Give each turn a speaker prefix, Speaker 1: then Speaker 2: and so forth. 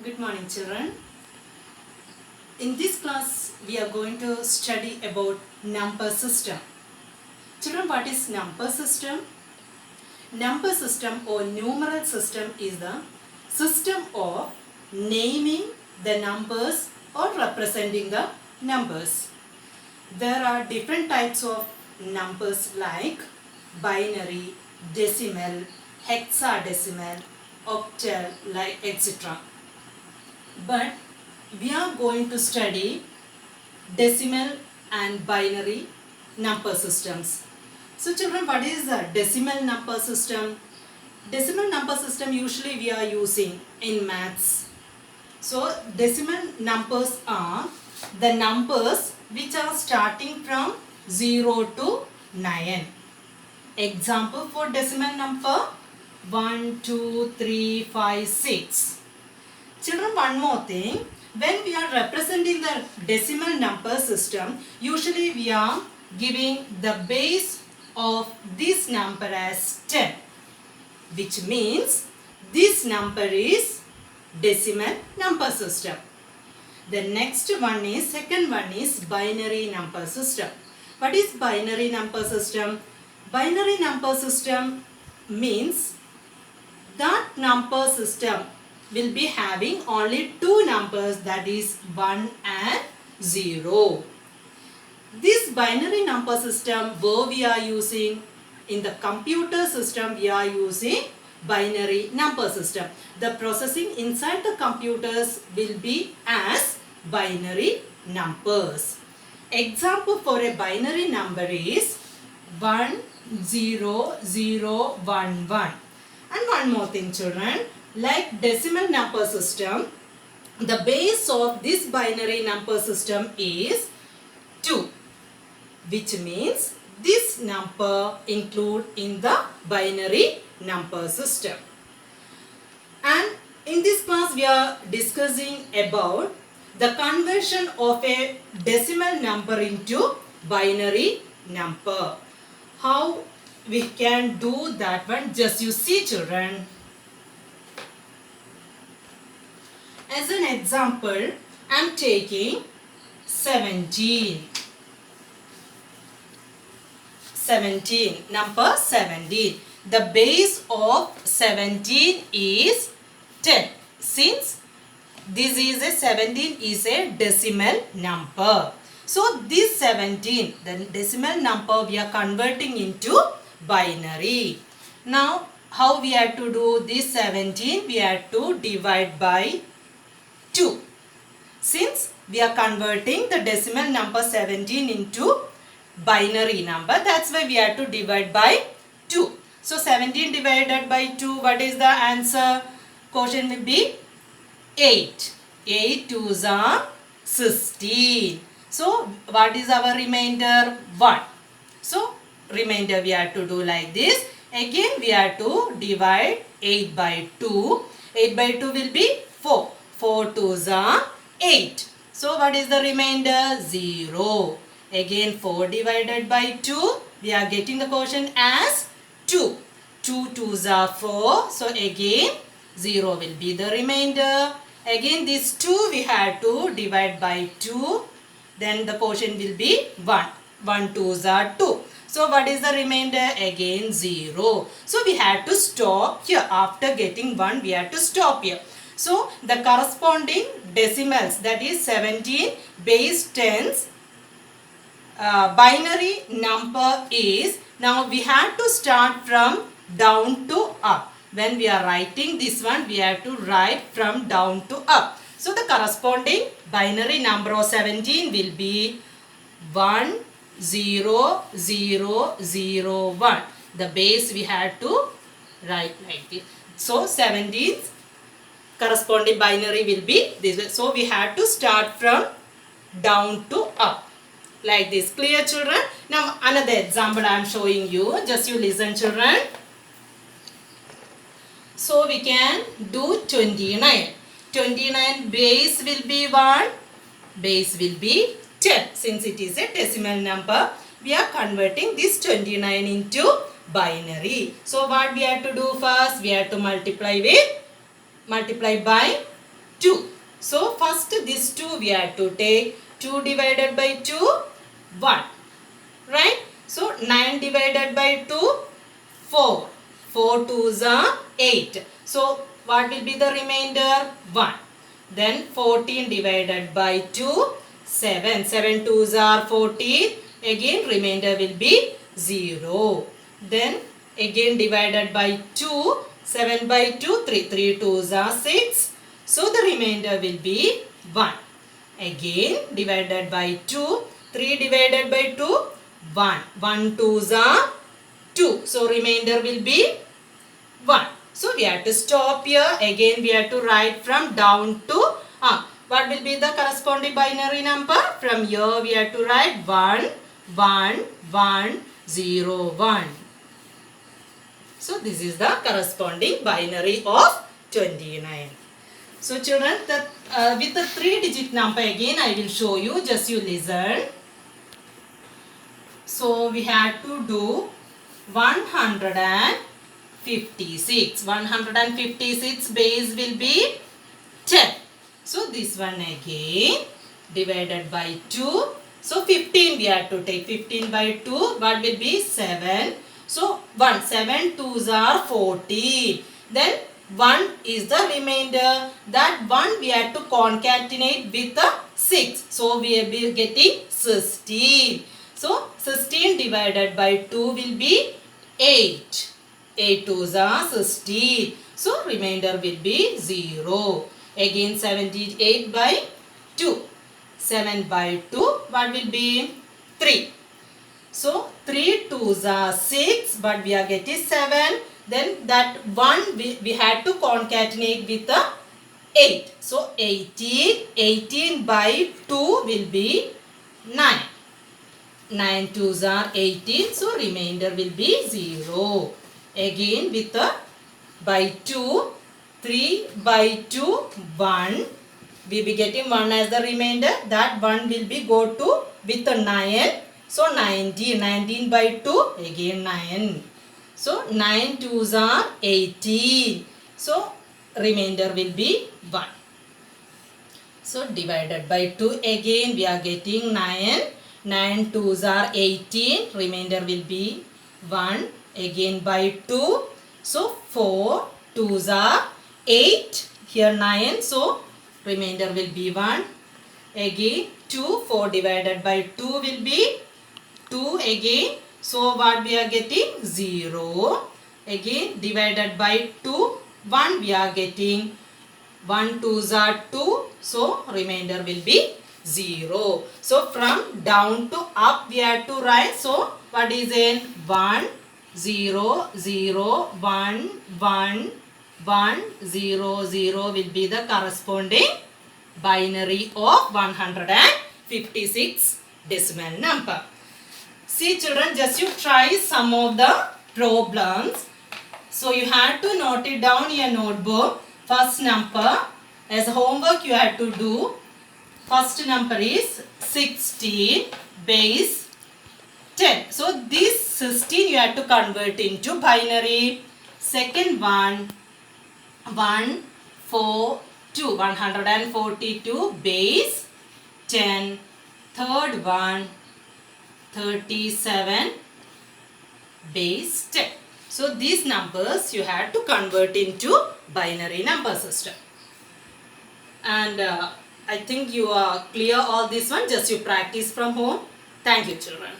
Speaker 1: Good morning, children. In this class, we are going to study about number system. Children, what is number system? Number system or numeral system is the system of naming the numbers or representing the numbers. There are different types of numbers like binary, decimal, hexadecimal, octal, like etc. But we are going to study decimal and binary number systems. So children, what is the decimal number system? Decimal number system usually we are using in maths. So decimal numbers are the numbers which are starting from 0 to 9. Example for decimal number 1, 2, 3, 5, 6. Children, one more thing. When we are representing the decimal number system, usually we are giving the base of this number as 10, which means this number is decimal number system. The next one is, second one is binary number system. What is binary number system? Binary number system means that number system will be having only two numbers, that is 1 and 0. This binary number system where we are using in the computer system, we are using binary number system. The processing inside the computers will be as binary numbers. Example for a binary number is 1, 0, 0, 1, 1. And one more thing, children, like decimal number system, the base of this binary number system is 2, which means this number include in the binary number system. And in this class we are discussing about the conversion of a decimal number into binary number. How we can do that one, just you see, children. As an example, I am taking 17. 17, number 17. The base of 17 is 10. Since this is a 17 is a decimal number. So this 17, the decimal number, we are converting into binary. Now how we have to do this 17? We have to divide by 2. Since we are converting the decimal number 17 into binary number, that's why we have to divide by 2. So 17 divided by 2, what is the answer? Quotient will be 8. 8 2s are 16. So what is our remainder? 1. So remainder we have to do like this. Again we have to divide 8 by 2. 8 by 2 will be 4. 4 2s are 8. So what is the remainder? 0. Again 4 divided by 2. We are getting the quotient as 2. 2 2s are 4. So again 0 will be the remainder. Again this 2 we have to divide by 2. Then the quotient will be 1. 1 2s are 2. So what is the remainder? Again 0. So we have to stop here. After getting 1 we have to stop here. So the corresponding decimals, that is 17 base 10's binary number is, now we have to start from down to up. When we are writing this one, we have to write from down to up. So the corresponding binary number of 17 will be 1 0 0 0 1. The base we have to write like this. So 17's corresponding binary will be this way. So we have to start from down to up like this. Clear, children? Now another example I am showing you. Just you listen, children. So we can do 29. 29 base will be 1. Base will be 10. Since it is a decimal number, we are converting this 29 into binary. So what we have to do first? We have to multiply by 2. 2, we have to take 2 divided by 2, 1. Right? So 9 divided by 2, 4. 4 2s are 8. So what will be the remainder? 1. Then 14 divided by 2, 7. 7 2s are 14. Again remainder will be 0. Then again divided by 2. 7 by 2, 3. 3 2s are 6. So the remainder will be 1. Again divided by 2. 3 divided by 2, 1. 1 2s are 2. So remainder will be 1. So we have to stop here. Again we have to write from down to up. What will be the corresponding binary number? From here we have to write 1, 1, 1, 0, 1. So this is the corresponding binary of 29. So children, with the 3-digit number again I will show you. Just you listen. So we have to do 156. 156 base will be 10. So this one again divided by 2. So 15 we have to take. 15 by 2. What will be? 7. So 1. 7 2s are 14. Then 1 is the remainder. That 1 we have to concatenate with the 6. So we will be getting 16. So 16 divided by 2 will be 8. 8 2s are 16. So remainder will be 0. Again 78 by 2. 7 by 2. What will be? 3. So 3 2s are 6. But we are getting 7. Then that 1 we had to concatenate with the 8. So 18. 18 by 2 will be 9. 9 2s are 18. So remainder will be 0. Again with the by 2. 3 by 2, 1. We will be getting 1 as the remainder. That 1 will be go to with the 9. So 19. 19 by 2, again 9. So 9 2s are 18. So remainder will be 1. So divided by 2 again we are getting 9. 9 2s are 18. Remainder will be 1. Again by 2. So 4 2s are 8. Here 9. So remainder will be 1. Again 2. 4 divided by 2 will be 2 again. So what we are getting? 0. Again divided by 2. 1 we are getting. 1 2s are 2. So remainder will be 0. So from down to up we have to write. So what is in 1 0 0 1 1 1 0 0 will be the corresponding binary of 156 decimal number. See children, just you try some of the problems. So you have to note it down in your notebook. First number as homework you have to do. First number is 16 base 10. So this 16 you have to convert into binary. Second one 1 4 2. 142 base 10. Third one 37 base 10. So these numbers you have to convert into binary number system. And I think you are clear all this one. Just you practice from home. Thank you children.